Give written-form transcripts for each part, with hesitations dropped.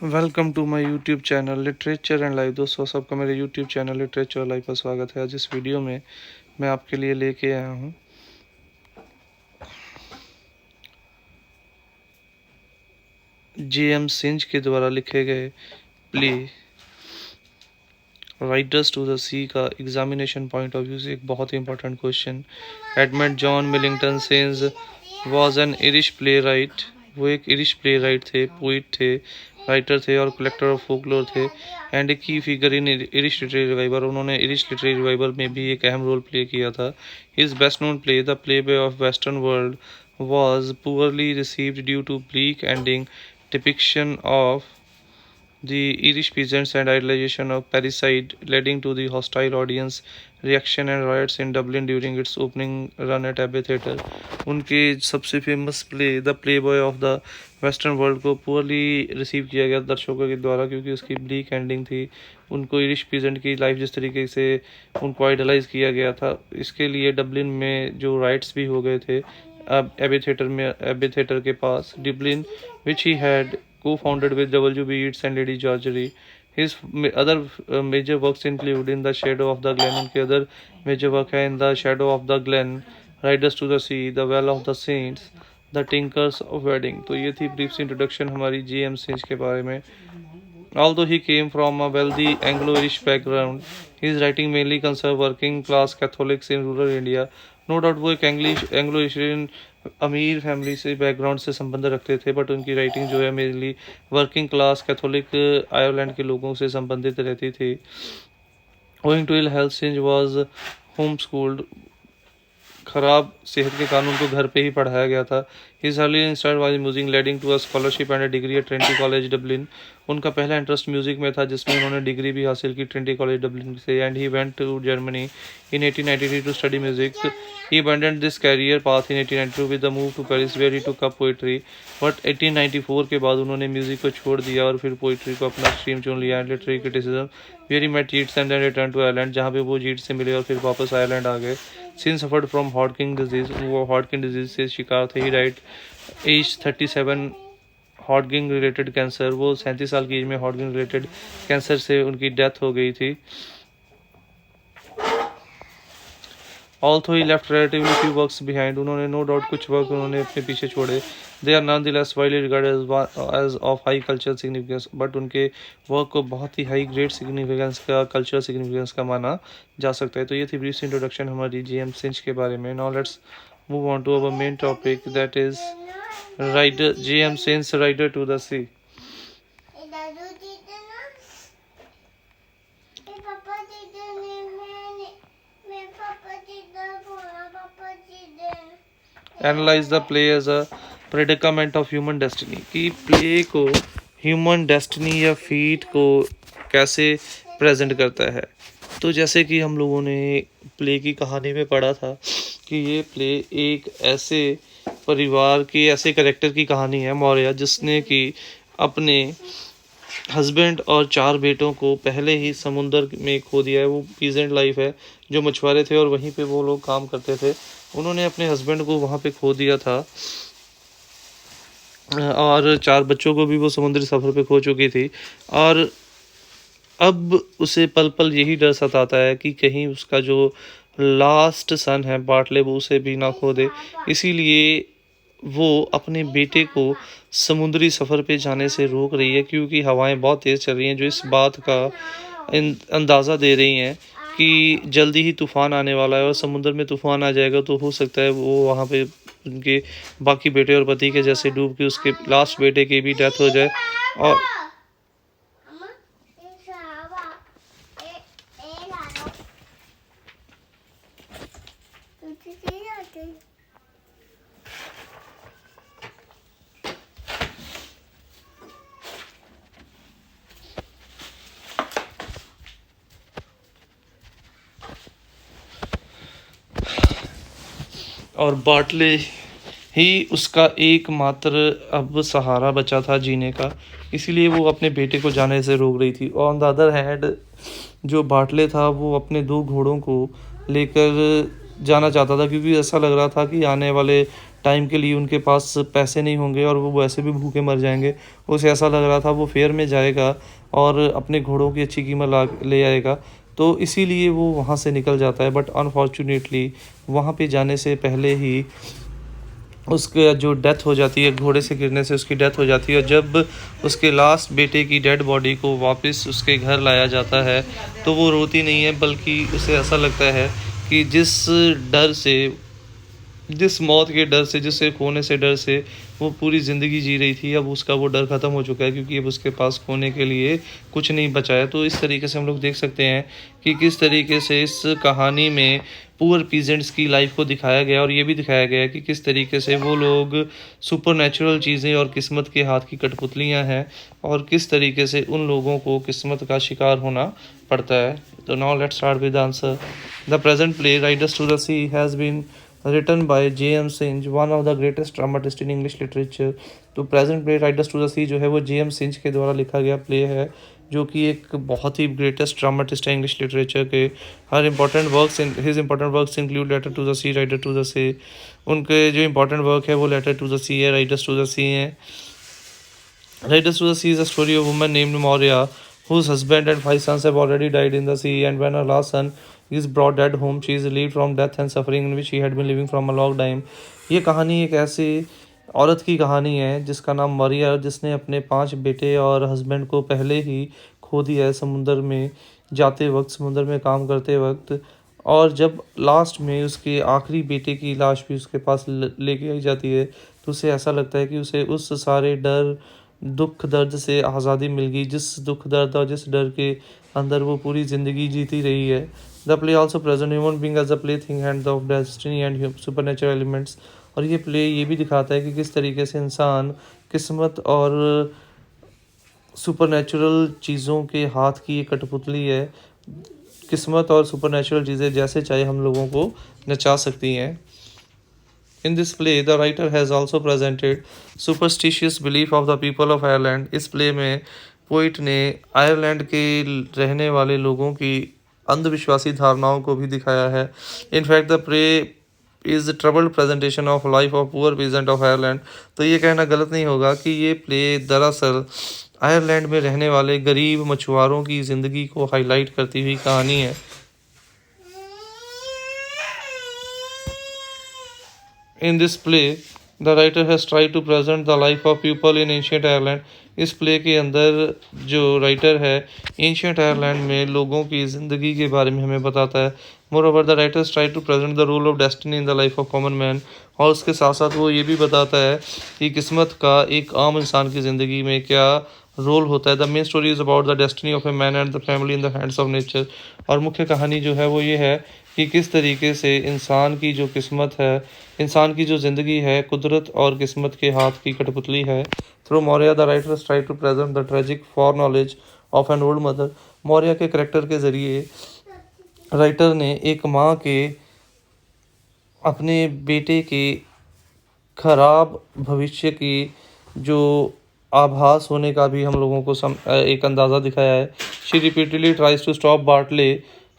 Welcome to my YouTube channel literature and life. दोस्तों सबका मेरे यूट्यूब चैनल लिटरेचर और लाइफ पर स्वागत है। आज इस वीडियो में मैं आपके लिए लेके आया हूँ जे.एम. सिंज के द्वारा लिखे गए play riders to the sea का एग्जामिनेशन पॉइंट ऑफ व्यू से एक बहुत ही important question. Edmund John Millington Synge was an Irish playwright. वो एक इरिश प्ले राइट थे, पोइट थे, राइटर थे और कलेक्टर ऑफ फोकलोर थे and key figure in Irish literary revival. उन्होंने इरिश लिटरेरी रिवाइवल में भी एक अहम रोल प्ले किया था। His best known play the play boy of western world was poorly received due to bleak ending depiction of the Irish peasants and idealization of parricide, leading to the hostile audience reaction and riots in Dublin during its opening run at Abbey Theatre। उनके सबसे famous play the play boy of the western world को poorly receive किया गया दर्शकों के द्वारा क्योंकि उसकी ब्लीक एंडिंग थी। उनको इरिश पीजेंट की लाइफ जिस तरीके से उनको आइडलाइज किया गया था, इसके लिए डबलिन में जो राइट्स भी हो गए थे अब एबे थिएटर के पास डिब्लिन, which he had co-founded with W.B. Yeats and Lady Georgery। His other major works include In the Shadow of the Glen, उनके other major work है In the Shadow of the Glen, Riders to the Sea, The Well of the Saints, The Tinkers of Wedding। तो ये थी brief introduction हमारी J.M. Synge के बारे में। Although he came from a wealthy Anglo-Irish background, his writing mainly concerned working class Catholics in rural India। No doubt वो एक Anglo Asian अमीर फैमिली से बैकग्राउंड से संबंध रखते थे, बट उनकी राइटिंग जो है mainly working class Catholic Ireland के लोगों से संबंधित रहती थी। Owing to ill health Synge was home schooled. खराब सेहत के कारण उनको घर पे ही पढ़ाया गया था। His early interest was music leading to a scholarship and a degree at Trinity College Dublin. उनका पहला इंटरेस्ट म्यूजिक में था जिसमें उन्होंने डिग्री भी हासिल की ट्रिनिटी कॉलेज डबलिन से। And he went to Germany in 1893 to study music. He abandoned this career path in 1892 with the move to Paris where he took up poetry. But 1894 के बाद उन्होंने म्यूजिक को छोड़ दिया और फिर पोइट्री को अपना स्ट्रीम चुन लिया and literary criticism where he met Yeats and then return to Ireland, जहाँ पे वो जीट्स से मिले और फिर वापस आयरलैंड आ गए। Since suffered from Hodgkin disease, वो हॉडकिन डिजीज से शिकार थे। He died age 37 Hodgkin related cancer. वो 37 साल की एज में हॉडकिन रिलेटेड कैंसर से उनकी डेथ हो गई थी। Although he left relatively few works behind, उन्होंने नो डाउट कुछ वर्क उन्होंने अपने पीछे छोड़े। They are nonetheless widely regarded as of high cultural significance, but उनके वर्क को बहुत ही हाई ग्रेड सिग्निफिकेंस का, कल्चरल सिग्निफिकेंस का माना जा सकता है। तो ये थी ब्रीफ इंट्रोडक्शन हमारी J.M. सिंज के बारे में। Now let's move on to our main topic, that is writer J.M. Synge Rider to the Sea। Analyse the play as a predicament of human destiny, कि प्ले को human destiny या fate को कैसे present करता है। तो जैसे कि हम लोगों ने प्ले की कहानी में पढ़ा था कि ये प्ले एक ऐसे परिवार के ऐसे कैरेक्टर की कहानी है मौर्य, जिसने कि अपने हस्बैंड और 4 बेटों को पहले ही समुंदर में खो दिया है। वो पीजेंट लाइफ है, जो मछुआरे थे और वहीं पे वो लोग काम करते थे। उन्होंने अपने हस्बैंड को वहाँ पे खो दिया था और 4 बच्चों को भी वो समुद्री सफ़र पे खो चुकी थी। और अब उसे पल पल यही डर सताता है कि कहीं उसका जो लास्ट सन है बाटले, वो उसे भी ना खो दे। इसीलिए वो अपने बेटे को समुद्री सफ़र पे जाने से रोक रही है, क्योंकि हवाएं बहुत तेज़ चल रही हैं, जो इस बात का अंदाज़ा दे रही हैं कि जल्दी ही तूफ़ान आने वाला है और समुद्र में तूफ़ान आ जाएगा तो हो सकता है वो वहाँ पे उनके बाकी बेटे और पति के जैसे डूब के उसके लास्ट बेटे की भी डेथ हो जाए। और बाटले ही उसका एकमात्र अब सहारा बचा था जीने का, इसीलिए वो अपने बेटे को जाने से रोक रही थी। ऑन द अदर हैंड जो बाटले था वो अपने 2 घोड़ों को लेकर जाना चाहता था, क्योंकि ऐसा लग रहा था कि आने वाले टाइम के लिए उनके पास पैसे नहीं होंगे और वो वैसे भी भूखे मर जाएंगे। उसे ऐसा लग रहा था वो फेयर में जाएगा और अपने घोड़ों की अच्छी कीमत ला ले आएगा, तो इसीलिए वो वहाँ से निकल जाता है। बट अनफॉर्चुनेटली वहाँ पे जाने से पहले ही उसका जो डेथ हो जाती है, घोड़े से गिरने से उसकी डेथ हो जाती है। और जब उसके लास्ट बेटे की डेड बॉडी को वापस उसके घर लाया जाता है तो वो रोती नहीं है, बल्कि उसे ऐसा लगता है कि डर से जिस मौत के डर से, जिससे खोने से डर से वो पूरी ज़िंदगी जी रही थी, अब उसका वो डर ख़त्म हो चुका है, क्योंकि अब उसके पास खोने के लिए कुछ नहीं बचा है। तो इस तरीके से हम लोग देख सकते हैं कि किस तरीके से इस कहानी में पुअर पीजेंट्स की लाइफ को दिखाया गया, और ये भी दिखाया गया कि किस तरीके से वो लोग सुपर नेचुरल चीज़ें और किस्मत के हाथ की कठपुतलियाँ हैं, और किस तरीके से उन लोगों को किस्मत का शिकार होना पड़ता है। तो now let's start with answer. The present play Riders to the Sea has been written by J.M. Sinch, one of the greatest dramatists in English literature। तो present play Riders to the sea जो है वो J.M. सिंच के द्वारा लिखा गया play है, जो कि एक बहुत ही ग्रेटेस्ट ड्रामाटिस्ट है इंग्लिश लिटरेचर के। हर important works his important works include letter to the sea, rider to the sea. उनके जो इंपॉर्टेंट वर्क है वो लेटर टू द सी है, राइडर्स टू द सी है। Raiders to the Sea is a story of a woman named Moria, whose husband and 5 sons have already died in the sea, and when her last son is brought dead home, she is relieved from death and suffering in which she had been living from a long time। ये कहानी एक ऐसी औरत की कहानी है जिसका नाम मरिया, जिसने अपने 5 बेटे और हस्बैंड को पहले ही खो दिया है समुंदर में जाते वक्त, समुंदर में काम करते वक्त। और जब लास्ट में उसके आखिरी बेटे की लाश भी उसके पास लेके आई जाती है, तो उसे ऐसा लगता है कि उसे उस सारे डर, दुख, दर्द से आज़ादी मिल गई, जिस दुख, दर्द और जिस डर के अंदर वो पूरी ज़िंदगी जीती रही है। The play also present human being as a plaything hand of destiny and supernatural elements. और ये प्ले ये भी दिखाता है कि किस तरीके से इंसान किस्मत और सुपर नेचुरल चीज़ों के हाथ की एक कठपुतली है। किस्मत और सुपर नेचुरल चीज़ें जैसे चाहे हम लोगों को नचा सकती हैं। In this play, the writer has also presented superstitious belief of the people of Ireland। इस प्ले में पोइट ने आयरलैंड के रहने वाले लोगों की अंधविश्वासी धारणाओं को भी दिखाया है। In fact, the play is a troubled presentation of life of poor peasant of Ireland। तो ये कहना गलत नहीं होगा कि ये प्ले दरअसल आयरलैंड में रहने वाले गरीब मछुआरों की ज़िंदगी को हाईलाइट करती हुई कहानी है। In this play, the writer has tried to present the life of people in ancient Ireland। इस प्ले के अंदर जो राइटर है एंशियंट आयरलैंड में लोगों की ज़िंदगी के बारे में हमें बताता है। Moreover the writers try to present the role of destiny in the life of common man. और उसके साथ साथ वो ये भी बताता है कि किस्मत का एक आम इंसान की ज़िंदगी में क्या रोल होता है। The main story is about the destiny of a man and the family in the hands of nature. और मुख्य कहानी जो है वो ये है कि किस तरीके से इंसान की जो किस्मत है, इंसान की जो ज़िंदगी है, कुदरत और किस्मत के हाथ की कठपुतली है। Through Maurya the writers try to present the tragic foreknowledge of an old mother. Maurya के करेक्टर के ज़रिए राइटर ने एक माँ के अपने बेटे के खराब भविष्य की जो आभास होने का भी हम लोगों को एक अंदाज़ा दिखाया है। She repeatedly tries to stop Bartley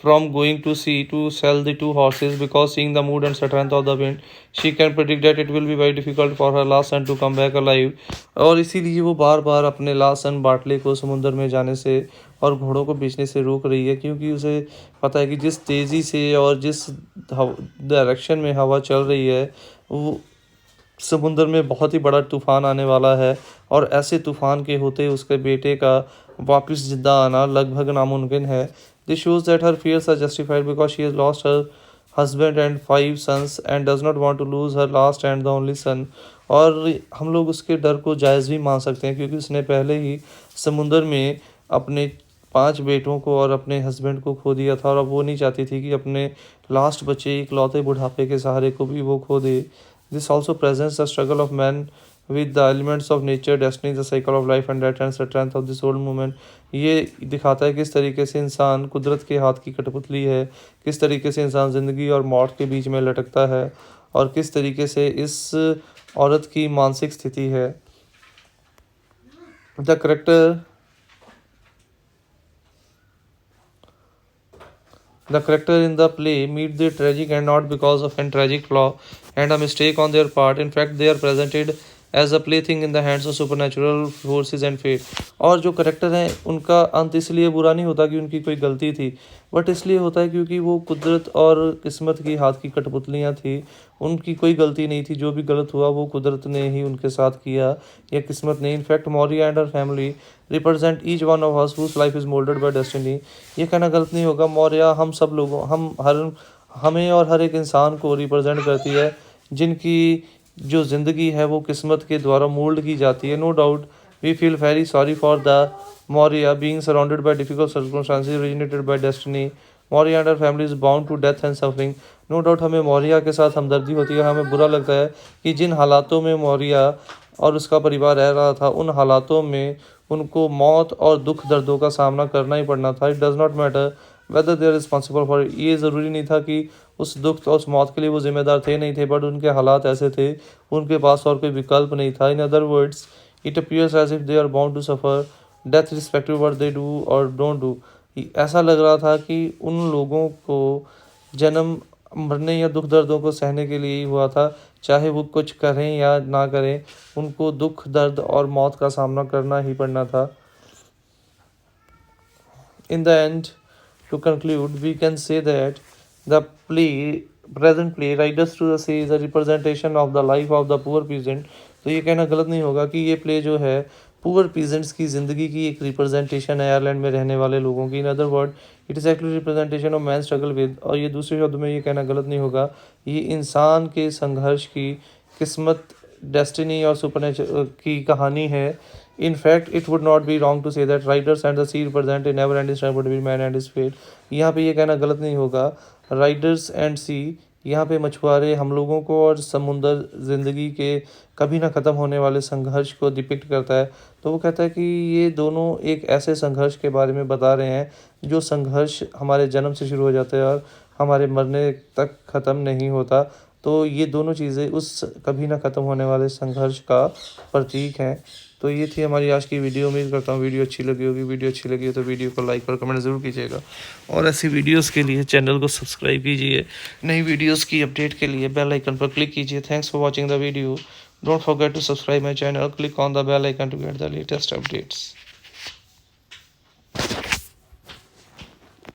from going to sea to sell the 2 horses, because seeing the mood and strength of the wind, she can predict that it will be very difficult for her last son to come back alive। और इसीलिए वो बार बार अपने last सन Bartley को समुद्र में जाने से और घोड़ों को बेचने से रोक रही है, क्योंकि उसे पता है कि जिस तेज़ी से और जिस डायरेक्शन में हवा चल रही है, वो समुद्र में बहुत ही बड़ा तूफान आने वाला है, और ऐसे तूफान के होते उसके बेटे का वापस जिंदा आना लगभग नामुमकिन है। This shows that her fears are justified because she has lost her husband and 5 sons and does not want to lose her last and the only son। और हम लोग उसके डर को जायज़ भी मान सकते हैं, क्योंकि उसने पहले ही समुद्र में अपने 5 बेटों को और अपने हस्बैंड को खो दिया था, और अब वो नहीं चाहती थी कि अपने लास्ट बचे इकलौते बुढ़ापे के सहारे को भी वो खो दे। This also presents the struggle of man with the elements of nature, destiny, the cycle of life and death and strength of this old movement। ये दिखाता है किस तरीके से इंसान कुदरत के हाथ की कठपुतली है, किस तरीके से इंसान ज़िंदगी और मौत के बीच में लटकता है, और किस तरीके से इस औरत की मानसिक स्थिति है। The character The character in the play meet the tragic and not because of a tragic flaw and a mistake on their part. In fact, they are presented as a plaything in the hands of supernatural forces and fate. और जो character हैं उनका अंत इसलिए बुरा नहीं होता कि उनकी कोई गलती थी, बट इसलिए होता है क्योंकि वो कुदरत और किस्मत की हाथ की कठपुतलियाँ थी। उनकी कोई गलती नहीं थी, जो भी गलत हुआ वो कुदरत ने ही उनके साथ किया या किस्मत ने। In fact Maurya and her family represent each one of us whose life is moulded by destiny. ये कहना गलत नहीं होगा, मौर्या हम सब लोगों हमें और हर एक इंसान को रिप्रेजेंट करती है जिनकी जो ज़िंदगी है वो किस्मत के द्वारा मोल्ड की जाती है। No doubt we feel very sorry for the Maurya being surrounded by difficult circumstances originated by destiny. Maurya and her family is bound to death and suffering. No doubt हमें मौर्या के साथ हमदर्दी होती है। हमें बुरा लगता है कि जिन हालातों में मौर्या और उसका परिवार रह रहा था, उन हालातों में उनको मौत और दुख दर्दों का सामना करना ही पड़ना था। It does not matter whether they are responsible for it. ये ज़रूरी नहीं था कि उस दुख और उस मौत के लिए वो जिम्मेदार थे नहीं थे, बट उनके हालात ऐसे थे, उनके पास और कोई विकल्प नहीं था। In other words it appears as if they are bound to suffer death respective what they do और डोंट डू। ऐसा लग रहा था कि उन लोगों को जन्म मरने या दुख दर्दों को सहने के लिए ही हुआ था, चाहे वो कुछ करें या ना करें, उनको दुख दर्द और मौत का सामना करना ही पड़ना था। In the end, to conclude, we can say that the present play, Riders to the Sea, is a representation of the life of the poor peasant. तो ये कहना गलत नहीं होगा कि ये प्ले जो है पुअर पीजेंट्स की ज़िंदगी की एक रिप्रेजेंटेशन है, आयरलैंड में रहने वाले लोगों की। In other word it is actually representation of man struggle with. और ये दूसरे शब्द में ये कहना गलत नहीं होगा, ये इंसान के संघर्ष की किस्मत, डेस्टिनी और सुपरनेचर की कहानी है। In fact, it would not be wrong to say that Riders and the Sea represent a never-ending struggle between man and his fate. यहाँ पे ये कहना गलत नहीं होगा, राइडर्स एंड सी यहाँ पे मछुआरे हम लोगों को और समुंदर ज़िंदगी के कभी ना ख़त्म होने वाले संघर्ष को डिपिक्ट करता है। तो वो कहता है कि ये दोनों एक ऐसे संघर्ष के बारे में बता रहे हैं जो संघर्ष हमारे जन्म से शुरू हो जाता है और हमारे मरने तक ख़त्म नहीं होता। तो ये दोनों चीज़ें उस कभी ना ख़त्म होने वाले संघर्ष का प्रतीक हैं। तो ये थी हमारी आज की वीडियो। उम्मीद करता हूँ वीडियो अच्छी लगी होगी। वीडियो अच्छी लगी हो तो वीडियो को लाइक और कमेंट ज़रूर कीजिएगा, और ऐसी वीडियोस के लिए चैनल को सब्सक्राइब कीजिए। नई वीडियोस की अपडेट के लिए बेल आइकन पर क्लिक कीजिए। Thanks for watching the video. Don't forget to subscribe my channel, click on the bell icon to get the latest updates.